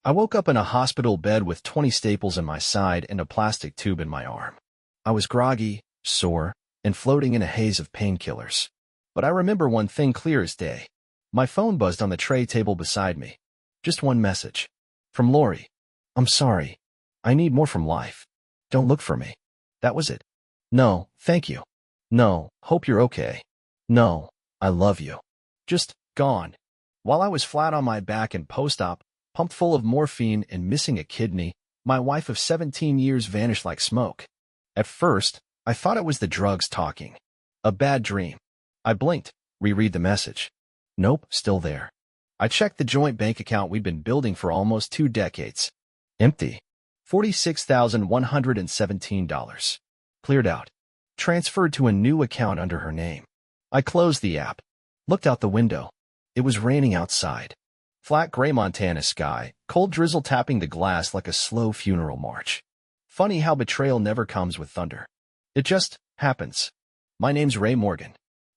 I woke up in a hospital bed with 20 staples in my side and a plastic tube in my arm. I was groggy, sore, and floating in a haze of painkillers. But I remember one thing clear as day. My phone buzzed on the tray table beside me. Just one message. From Lori. I'm sorry. I need more from life. Don't look for me. That was it. No, thank you. No, hope you're okay. No, I love you. Just gone. While I was flat on my back in post-op, pumped full of morphine and missing a kidney, my wife of 17 years vanished like smoke. At first, I thought it was the drugs talking. A bad dream. I blinked, reread the message. Nope, still there. I checked the joint bank account we'd been building for almost 2 decades. Empty. $46,117. Cleared out. Transferred to a new account under her name. I closed the app. Looked out the window. It was raining outside. Flat gray Montana sky, cold drizzle tapping the glass like a slow funeral march. Funny how betrayal never comes with thunder. It just happens. My name's Ray Morgan.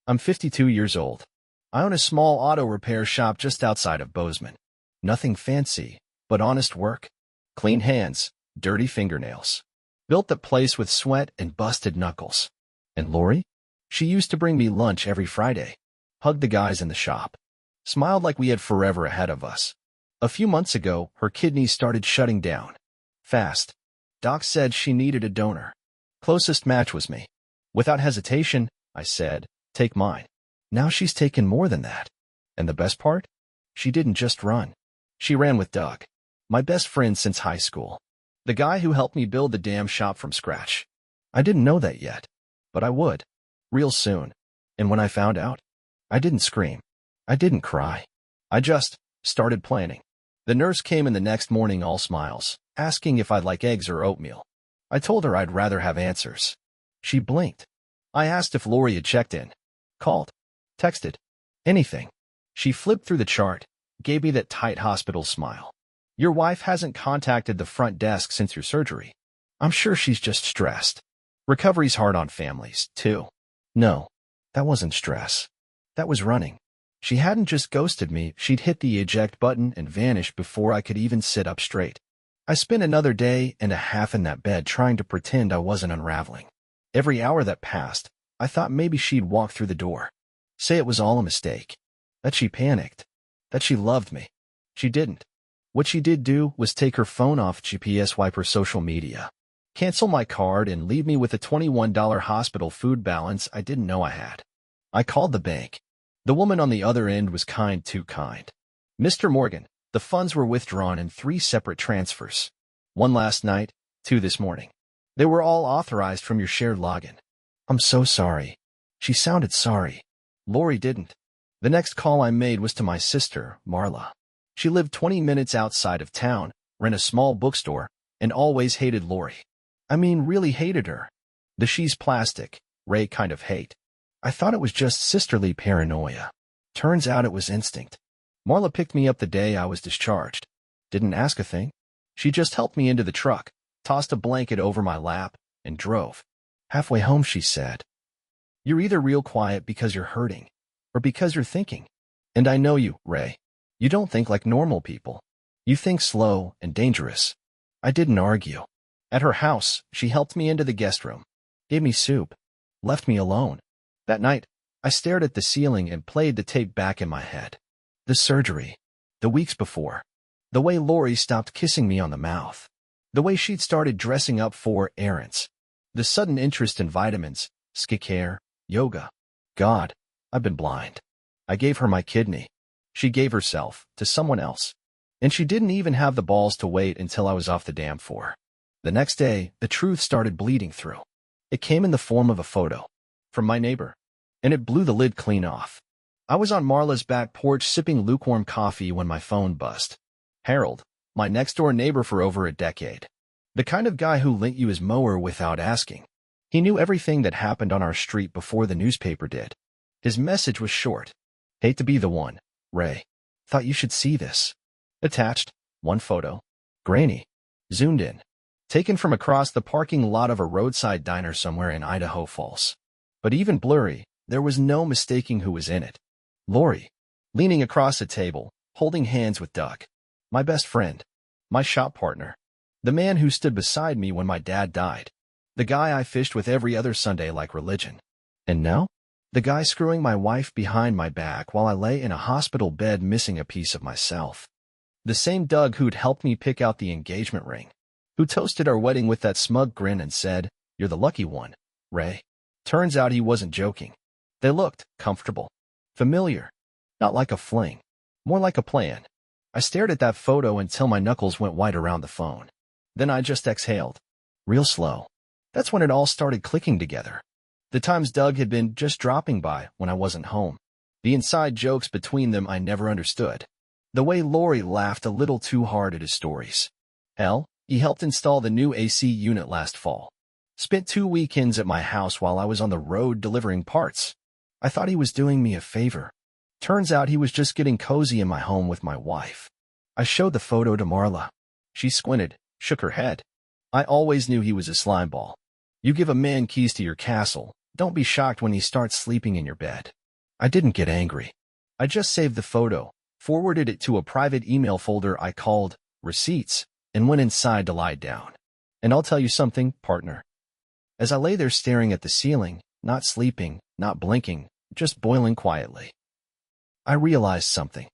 I'm 52 years old. I own a small auto repair shop just outside of Bozeman. Nothing fancy, but honest work. Clean hands, dirty fingernails. Built the place with sweat and busted knuckles. And Lori? She used to bring me lunch every Friday. Hugged the guys in the shop. Smiled like we had forever ahead of us. A few months ago, her kidneys started shutting down. Fast. Doc said she needed a donor. Closest match was me. Without hesitation, I said, take mine. Now she's taken more than that. And the best part? She didn't just run. She ran with Doug. My best friend since high school. The guy who helped me build the damn shop from scratch. I didn't know that yet. But I would. Real soon. And when I found out, I didn't scream. I didn't cry. I just started planning. The nurse came in the next morning all smiles, asking if I'd like eggs or oatmeal. I told her I'd rather have answers. She blinked. I asked if Lori had checked in, called, texted, anything. She flipped through the chart, gave me that tight hospital smile. Your wife hasn't contacted the front desk since your surgery. I'm sure she's just stressed. Recovery's hard on families, too. No, that wasn't stress. That was running. She hadn't just ghosted me, she'd hit the eject button and vanished before I could even sit up straight. I spent another day and a half in that bed trying to pretend I wasn't unraveling. Every hour that passed, I thought maybe she'd walk through the door. Say it was all a mistake. That she panicked. That she loved me. She didn't. What she did do was take her phone off GPS, wipe her social media, cancel my card, and leave me with a $21 hospital food balance I didn't know I had. I called the bank. The woman on the other end was kind, too kind. Mr. Morgan, the funds were withdrawn in 3 separate transfers. 1 last night, 2 this morning. They were all authorized from your shared login. I'm so sorry. She sounded sorry. Lori didn't. The next call I made was to my sister, Marla. She lived 20 minutes outside of town, ran a small bookstore, and always hated Lori. I mean, really hated her. The she's plastic, Ray kind of hate. I thought it was just sisterly paranoia. Turns out it was instinct. Marla picked me up the day I was discharged. Didn't ask a thing. She just helped me into the truck, tossed a blanket over my lap, and drove. Halfway home she said, "You're either real quiet because you're hurting, or because you're thinking. And I know you, Ray. You don't think like normal people. You think slow and dangerous." I didn't argue. At her house, she helped me into the guest room, gave me soup, left me alone. That night, I stared at the ceiling and played the tape back in my head. The surgery. The weeks before. The way Lori stopped kissing me on the mouth. The way she'd started dressing up for errands. The sudden interest in vitamins, skincare, yoga. God, I've been blind. I gave her my kidney. She gave herself to someone else. And she didn't even have the balls to wait until I was off the damn floor. The next day, the truth started bleeding through. It came in the form of a photo. From my neighbor. And it blew the lid clean off. I was on Marla's back porch sipping lukewarm coffee when my phone buzzed. Harold, my next-door neighbor for over a decade. The kind of guy who lent you his mower without asking. He knew everything that happened on our street before the newspaper did. His message was short. Hate to be the one, Ray. Thought you should see this. Attached, one photo. Grainy. Zoomed in. Taken from across the parking lot of a roadside diner somewhere in Idaho Falls. But even blurry, there was no mistaking who was in it. Lori, leaning across a table, holding hands with Doug. My best friend. My shop partner. The man who stood beside me when my dad died. The guy I fished with every other Sunday like religion. And now? The guy screwing my wife behind my back while I lay in a hospital bed missing a piece of myself. The same Doug who'd helped me pick out the engagement ring. Who toasted our wedding with that smug grin and said, "You're the lucky one, Ray." Turns out he wasn't joking. They looked comfortable. Familiar. Not like a fling. More like a plan. I stared at that photo until my knuckles went white around the phone. Then I just exhaled. Real slow. That's when it all started clicking together. The times Doug had been just dropping by when I wasn't home. The inside jokes between them I never understood. The way Lori laughed a little too hard at his stories. Hell, he helped install the new AC unit last fall. Spent 2 weekends at my house while I was on the road delivering parts. I thought he was doing me a favor. Turns out he was just getting cozy in my home with my wife. I showed the photo to Marla. She squinted, shook her head. I always knew he was a slimeball. You give a man keys to your castle, don't be shocked when he starts sleeping in your bed. I didn't get angry. I just saved the photo, forwarded it to a private email folder I called Receipts, and went inside to lie down. And I'll tell you something, partner. As I lay there staring at the ceiling, not sleeping, not blinking, just boiling quietly, I realized something.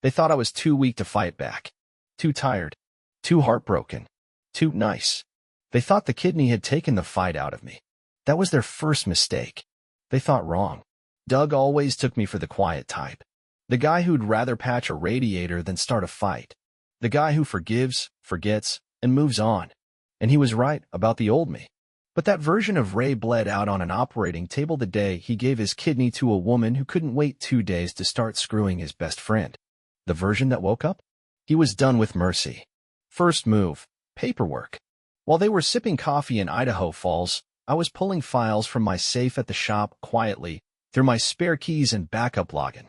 They thought I was too weak to fight back. Too tired. Too heartbroken. Too nice. They thought the kidney had taken the fight out of me. That was their first mistake. They thought wrong. Doug always took me for the quiet type. The guy who'd rather patch a radiator than start a fight. The guy who forgives, forgets, and moves on. And he was right about the old me. But that version of Ray bled out on an operating table the day he gave his kidney to a woman who couldn't wait 2 days to start screwing his best friend. The version that woke up? He was done with mercy. First move, paperwork. While they were sipping coffee in Idaho Falls, I was pulling files from my safe at the shop quietly through my spare keys and backup login.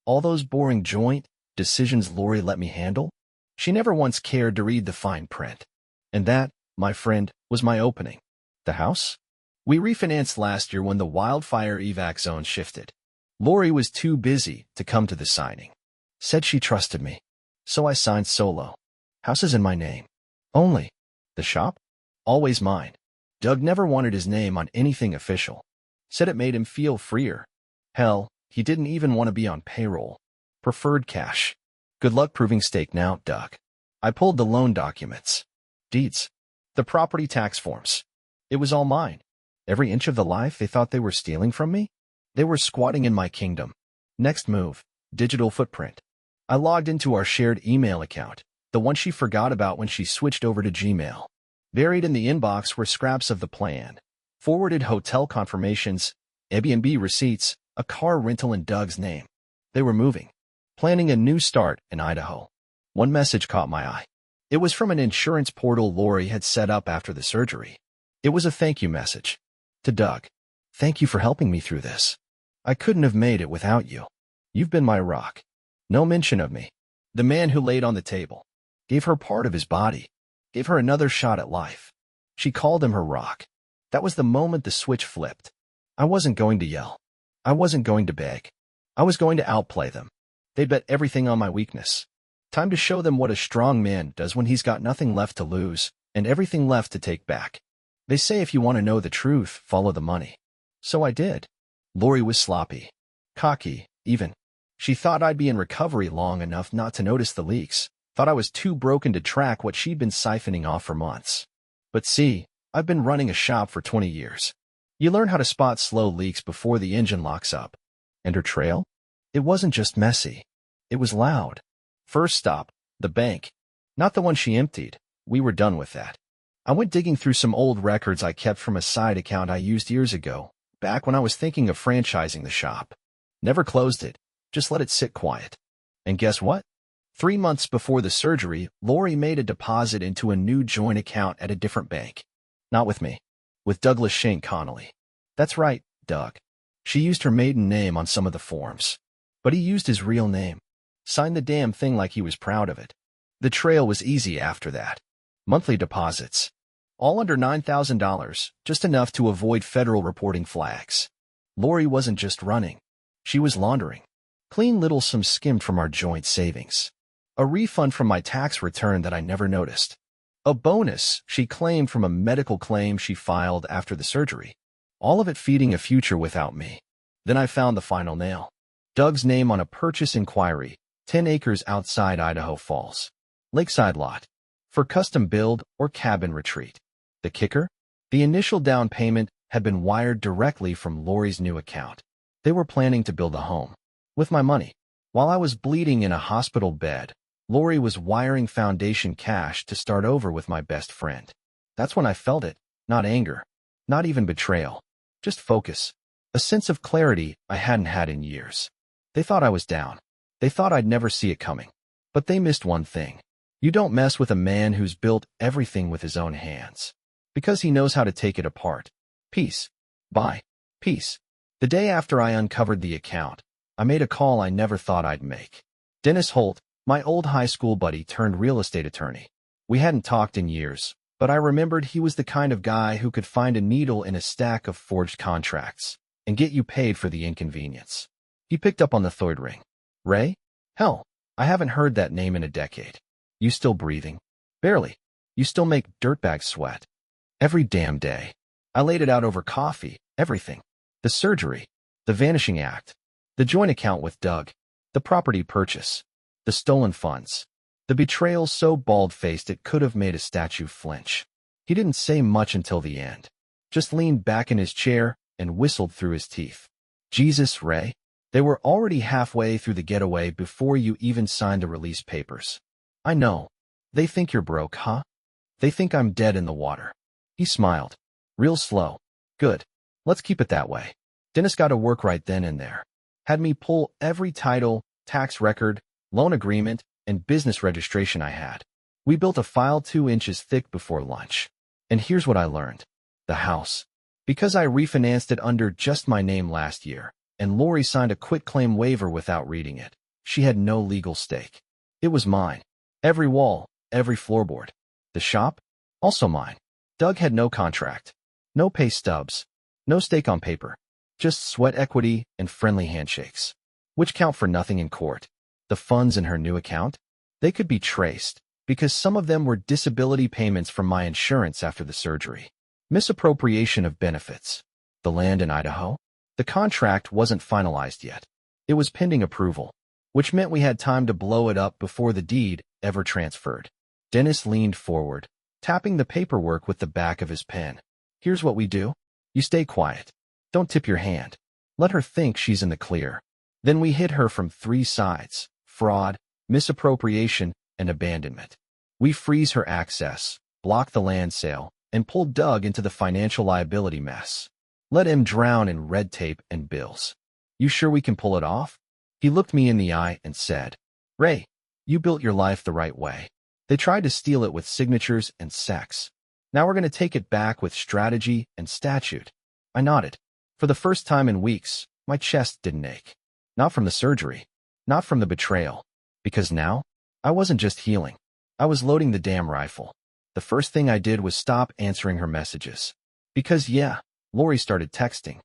All those boring joint decisions Lori let me handle? She never once cared to read the fine print. And that, my friend, was my opening. The house? We refinanced last year when the wildfire evac zone shifted. Lori was too busy to come to the signing. Said she trusted me. So I signed solo. House is in my name. Only. The shop? Always mine. Doug never wanted his name on anything official. Said it made him feel freer. Hell, he didn't even want to be on payroll. Preferred cash. Good luck proving stake now, Doug. I pulled the loan documents. Deeds. The property tax forms. It was all mine. Every inch of the life they thought they were stealing from me? They were squatting in my kingdom. Next move, digital footprint. I logged into our shared email account, the one she forgot about when she switched over to Gmail. Buried in the inbox were scraps of the plan, forwarded hotel confirmations, Airbnb receipts, a car rental in Doug's name. They were moving, planning a new start in Idaho. One message caught my eye. It was from an insurance portal Lori had set up after the surgery. It was a thank you message. To Doug. Thank you for helping me through this. I couldn't have made it without you. You've been my rock. No mention of me. The man who laid on the table. Gave her part of his body. Gave her another shot at life. She called him her rock. That was the moment the switch flipped. I wasn't going to yell. I wasn't going to beg. I was going to outplay them. They'd bet everything on my weakness. Time to show them what a strong man does when he's got nothing left to lose and everything left to take back. They say if you want to know the truth, follow the money. So I did. Lori was sloppy. Cocky, even. She thought I'd be in recovery long enough not to notice the leaks. Thought I was too broken to track what she'd been siphoning off for months. But see, I've been running a shop for 20 years. You learn how to spot slow leaks before the engine locks up. And her trail? It wasn't just messy. It was loud. First stop, the bank. Not the one she emptied. We were done with that. I went digging through some old records I kept from a side account I used years ago, back when I was thinking of franchising the shop. Never closed it, just let it sit quiet. And guess what? 3 months before the surgery, Lori made a deposit into a new joint account at a different bank. Not with me. With Douglas Shane Connolly. That's right, Doug. She used her maiden name on some of the forms. But he used his real name. Signed the damn thing like he was proud of it. The trail was easy after that. Monthly deposits. All under $9,000, just enough to avoid federal reporting flags. Lori wasn't just running. She was laundering. Clean little sums skimmed from our joint savings. A refund from my tax return that I never noticed. A bonus she claimed from a medical claim she filed after the surgery. All of it feeding a future without me. Then I found the final nail. Doug's name on a purchase inquiry, 10 acres outside Idaho Falls. Lakeside lot. For custom build or cabin retreat. The kicker? The initial down payment had been wired directly from Lori's new account. They were planning to build a home. With my money. While I was bleeding in a hospital bed, Lori was wiring foundation cash to start over with my best friend. That's when I felt it. Not anger. Not even betrayal. Just focus. A sense of clarity I hadn't had in years. They thought I was down. They thought I'd never see it coming. But they missed one thing. You don't mess with a man who's built everything with his own hands. Because he knows how to take it apart. Peace. Bye. Peace. The day after I uncovered the account, I made a call I never thought I'd make. Dennis Holt, my old high school buddy turned real estate attorney. We hadn't talked in years, but I remembered he was the kind of guy who could find a needle in a stack of forged contracts and get you paid for the inconvenience. He picked up on the third ring. Ray? Hell, I haven't heard that name in a decade. You still breathing? Barely. You still make dirtbags sweat. Every damn day. I laid it out over coffee, everything. The surgery, the vanishing act, the joint account with Doug, the property purchase, the stolen funds, the betrayal so bald-faced it could have made a statue flinch. He didn't say much until the end, just leaned back in his chair and whistled through his teeth. Jesus, Ray. They were already halfway through the getaway before you even signed the release papers. I know. They think you're broke, huh? They think I'm dead in the water. He smiled. Real slow. Good. Let's keep it that way. Dennis got to work right then and there. Had me pull every title, tax record, loan agreement, and business registration I had. We built a file 2 inches thick before lunch. And here's what I learned. The house. Because I refinanced it under just my name last year, and Lori signed a quitclaim waiver without reading it, she had no legal stake. It was mine. Every wall, every floorboard. The shop? Also mine. Doug had no contract. No pay stubs. No stake on paper. Just sweat equity and friendly handshakes. Which count for nothing in court. The funds in her new account? They could be traced, because some of them were disability payments from my insurance after the surgery. Misappropriation of benefits. The land in Idaho? The contract wasn't finalized yet. It was pending approval, which meant we had time to blow it up before the deed ever transferred. Dennis leaned forward, tapping the paperwork with the back of his pen. Here's what we do. You stay quiet. Don't tip your hand. Let her think she's in the clear. Then we hit her from 3 sides: fraud, misappropriation, and abandonment. We freeze her access, block the land sale, and pull Doug into the financial liability mess. Let him drown in red tape and bills. You sure we can pull it off? He looked me in the eye and said, Ray, you built your life the right way. They tried to steal it with signatures and sex. Now we're going to take it back with strategy and statute. I nodded. For the first time in weeks, my chest didn't ache. Not from the surgery. Not from the betrayal. Because now, I wasn't just healing. I was loading the damn rifle. The first thing I did was stop answering her messages. Because yeah, Lori started texting.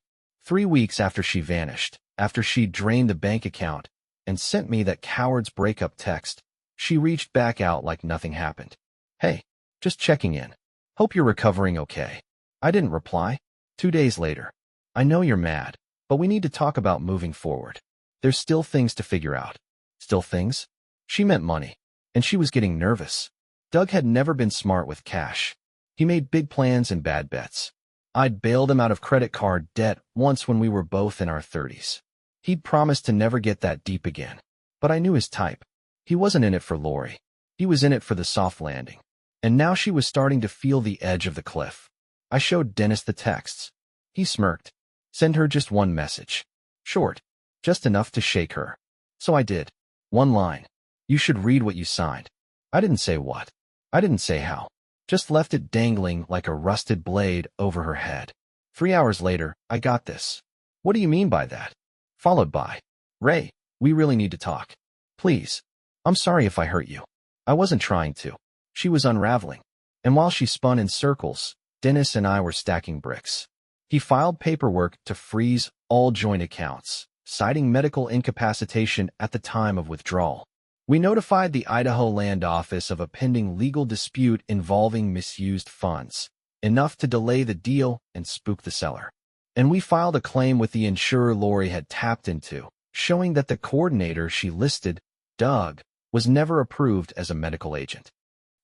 3 weeks after she vanished, after she drained the bank account, and sent me that coward's breakup text, she reached back out like nothing happened. Hey, just checking in. Hope you're recovering okay. I didn't reply. 2 days later. I know you're mad, but we need to talk about moving forward. There's still things to figure out. Still things? She meant money, and she was getting nervous. Doug had never been smart with cash. He made big plans and bad bets. I'd bailed him out of credit card debt once when we were both in our 30s. He'd promised to never get that deep again. But I knew his type. He wasn't in it for Lori. He was in it for the soft landing. And now she was starting to feel the edge of the cliff. I showed Dennis the texts. He smirked. Send her just one message. Short. Just enough to shake her. So I did. 1 line. You should read what you signed. I didn't say what. I didn't say how. Just left it dangling like a rusted blade over her head. 3 hours later, I got this. What do you mean by that? Followed by, Ray, we really need to talk. Please. I'm sorry if I hurt you. I wasn't trying to. She was unraveling. And while she spun in circles, Dennis and I were stacking bricks. He filed paperwork to freeze all joint accounts, citing medical incapacitation at the time of withdrawal. We notified the Idaho Land Office of a pending legal dispute involving misused funds, enough to delay the deal and spook the seller. And we filed a claim with the insurer Lori had tapped into, showing that the coordinator she listed, Doug, was never approved as a medical agent.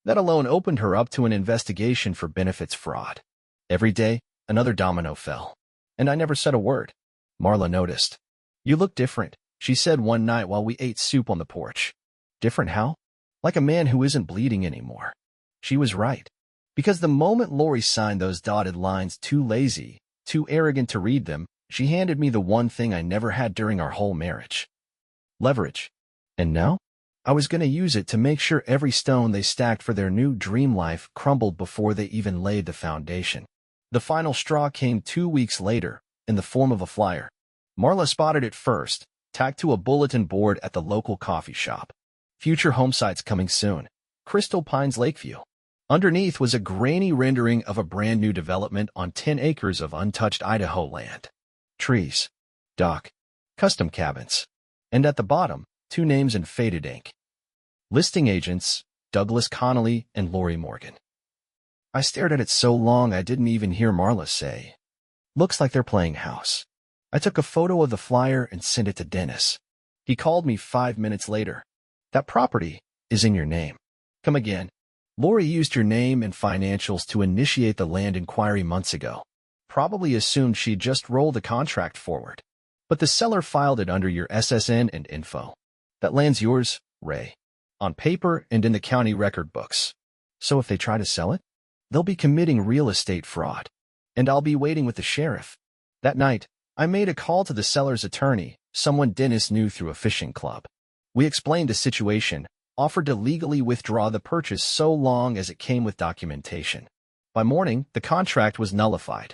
That alone opened her up to an investigation for benefits fraud. Every day, another domino fell. And I never said a word. Marla noticed. "You look different," she said one night while we ate soup on the porch. Different how? Like a man who isn't bleeding anymore. She was right. Because the moment Lori signed those dotted lines, too lazy, too arrogant to read them, she handed me the one thing I never had during our whole marriage. Leverage. And now? I was going to use it to make sure every stone they stacked for their new dream life crumbled before they even laid the foundation. The final straw came 2 weeks later, in the form of a flyer. Marla spotted it first, tacked to a bulletin board at the local coffee shop. Future home sites coming soon. Crystal Pines Lakeview. Underneath was a grainy rendering of a brand new development on 10 acres of untouched Idaho land. Trees. Dock. Custom cabins. And at the bottom, 2 names in faded ink. Listing agents, Douglas Connolly and Lori Morgan. I stared at it so long I didn't even hear Marla say, "Looks like they're playing house." I took a photo of the flyer and sent it to Dennis. He called me 5 minutes later. "That property is in your name." "Come again." "Lori used your name and financials to initiate the land inquiry months ago. Probably assumed she'd just roll the contract forward. But the seller filed it under your SSN and info. That land's yours, Ray. On paper and in the county record books. So if they try to sell it, they'll be committing real estate fraud. And I'll be waiting with the sheriff." That night, I made a call to the seller's attorney, someone Dennis knew through a fishing club. We explained the situation, offered to legally withdraw the purchase so long as it came with documentation. By morning, the contract was nullified,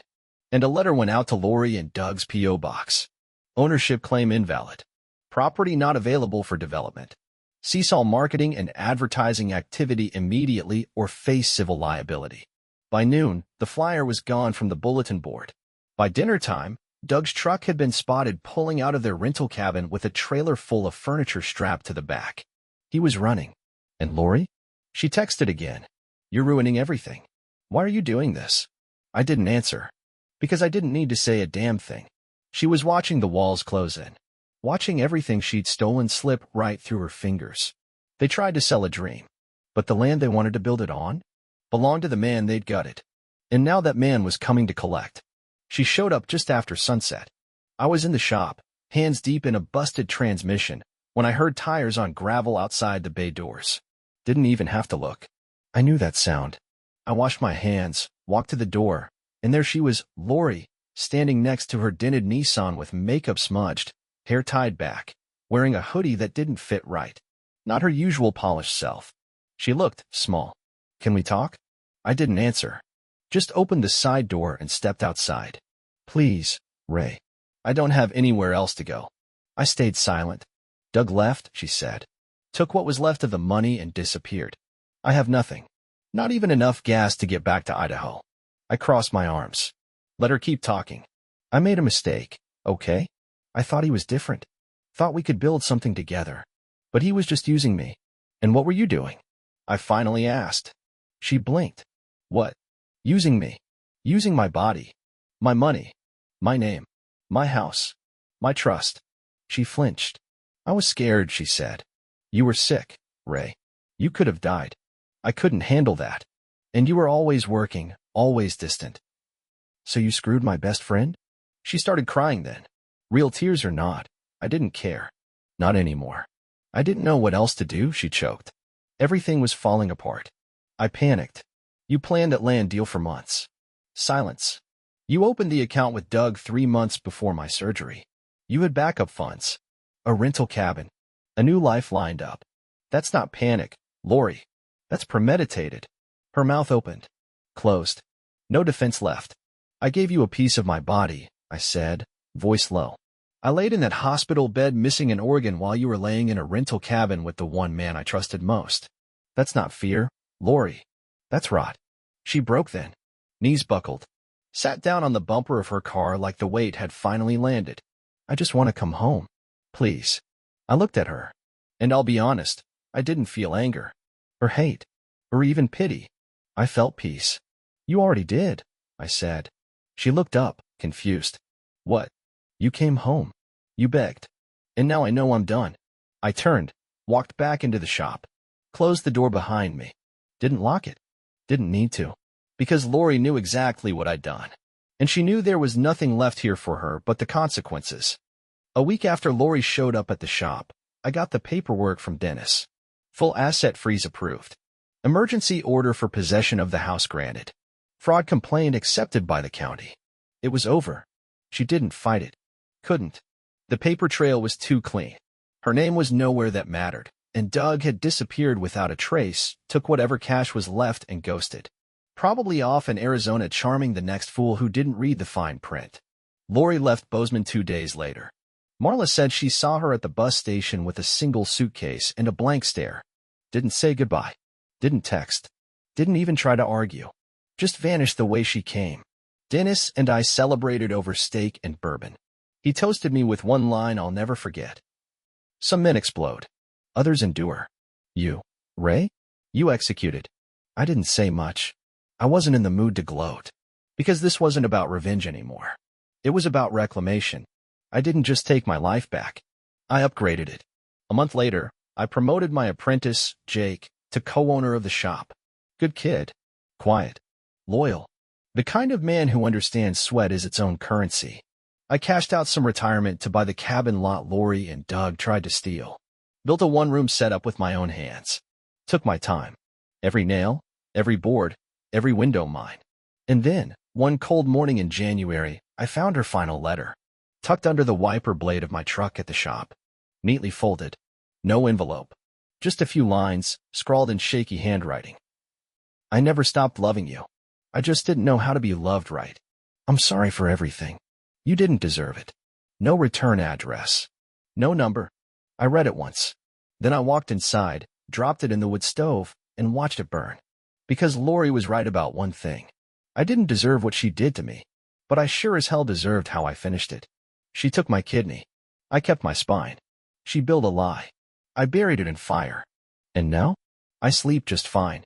and a letter went out to Lori and Doug's P.O. box. Ownership claim invalid. Property not available for development. Cease all marketing and advertising activity immediately or face civil liability. By noon, the flyer was gone from the bulletin board. By dinner time, Doug's truck had been spotted pulling out of their rental cabin with a trailer full of furniture strapped to the back. He was running. And Lori? She texted again. "You're ruining everything. Why are you doing this?" I didn't answer. Because I didn't need to say a damn thing. She was watching the walls close in. Watching everything she'd stolen slip right through her fingers. They tried to sell a dream. But the land they wanted to build it on belonged to the man they'd gutted. And now that man was coming to collect. She showed up just after sunset. I was in the shop, hands deep in a busted transmission, when I heard tires on gravel outside the bay doors. Didn't even have to look. I knew that sound. I washed my hands, walked to the door, and there she was, Lori, standing next to her dented Nissan with makeup smudged, hair tied back, wearing a hoodie that didn't fit right. Not her usual polished self. She looked small. "Can we talk?" I didn't answer. Just opened the side door and stepped outside. "Please, Ray. I don't have anywhere else to go." I stayed silent. "Doug left," she said. "Took what was left of the money and disappeared. I have nothing. Not even enough gas to get back to Idaho." I crossed my arms. Let her keep talking. "I made a mistake, okay? I thought he was different. Thought we could build something together. But he was just using me." "And what were you doing?" I finally asked. She blinked. "What?" "Using me. Using my body. My money. My name. My house. My trust." She flinched. "I was scared," she said. "You were sick, Ray. You could have died. I couldn't handle that. And you were always working, always distant. So you screwed my best friend?" She started crying then. Real tears or not, I didn't care. Not anymore. I didn't know what else to do, she choked. Everything was falling apart. I panicked. "You planned that land deal for months." Silence. "You opened the account with Doug 3 months before my surgery. You had backup funds. A rental cabin. A new life lined up. That's not panic, Lori. That's premeditated." Her mouth opened. Closed. No defense left. "I gave you a piece of my body," I said, voice low. "I laid in that hospital bed missing an organ while you were laying in a rental cabin with the one man I trusted most. That's not fear, Lori. That's rot." She broke then. Knees buckled. Sat down on the bumper of her car like the weight had finally landed. "I just want to come home. Please." I looked at her. "And I'll be honest, I didn't feel anger, or hate, or even pity. I felt peace. You already did, I said. She looked up, confused. What? You came home. You begged. And now I know I'm done. I turned, walked back into the shop, closed the door behind me. Didn't lock it. Didn't need to. Because Lori knew exactly what I'd done. And she knew there was nothing left here for her but the consequences. A week after Lori showed up at the shop, I got the paperwork from Dennis. Full asset freeze approved. Emergency order for possession of the house granted. Fraud complaint accepted by the county. It was over. She didn't fight it. Couldn't. The paper trail was too clean. Her name was nowhere that mattered, and Doug had disappeared without a trace, took whatever cash was left and ghosted. Probably off in Arizona charming the next fool who didn't read the fine print. Lori left Bozeman 2 days later. Marla said she saw her at the bus station with a single suitcase and a blank stare. Didn't say goodbye. Didn't text. Didn't even try to argue. Just vanished the way she came. Dennis and I celebrated over steak and bourbon. He toasted me with one line I'll never forget. Some men explode. Others endure. You, Ray? You executed. I didn't say much. I wasn't in the mood to gloat. Because this wasn't about revenge anymore. It was about reclamation. I didn't just take my life back. I upgraded it. A month later, I promoted my apprentice, Jake, to co-owner of the shop. Good kid. Quiet. Loyal. The kind of man who understands sweat is its own currency. I cashed out some retirement to buy the cabin lot Lori and Doug tried to steal. Built a one-room setup with my own hands. Took my time. Every nail, every board, every window mine. And then, one cold morning in January, I found her final letter. Tucked under the wiper blade of my truck at the shop. Neatly folded. No envelope. Just a few lines, scrawled in shaky handwriting. I never stopped loving you. I just didn't know how to be loved right. I'm sorry for everything. You didn't deserve it. No return address. No number. I read it once. Then I walked inside, dropped it in the wood stove, and watched it burn. Because Lori was right about one thing. I didn't deserve what she did to me. But I sure as hell deserved how I finished it. She took my kidney. I kept my spine. She built a lie. I buried it in fire. And now? I sleep just fine.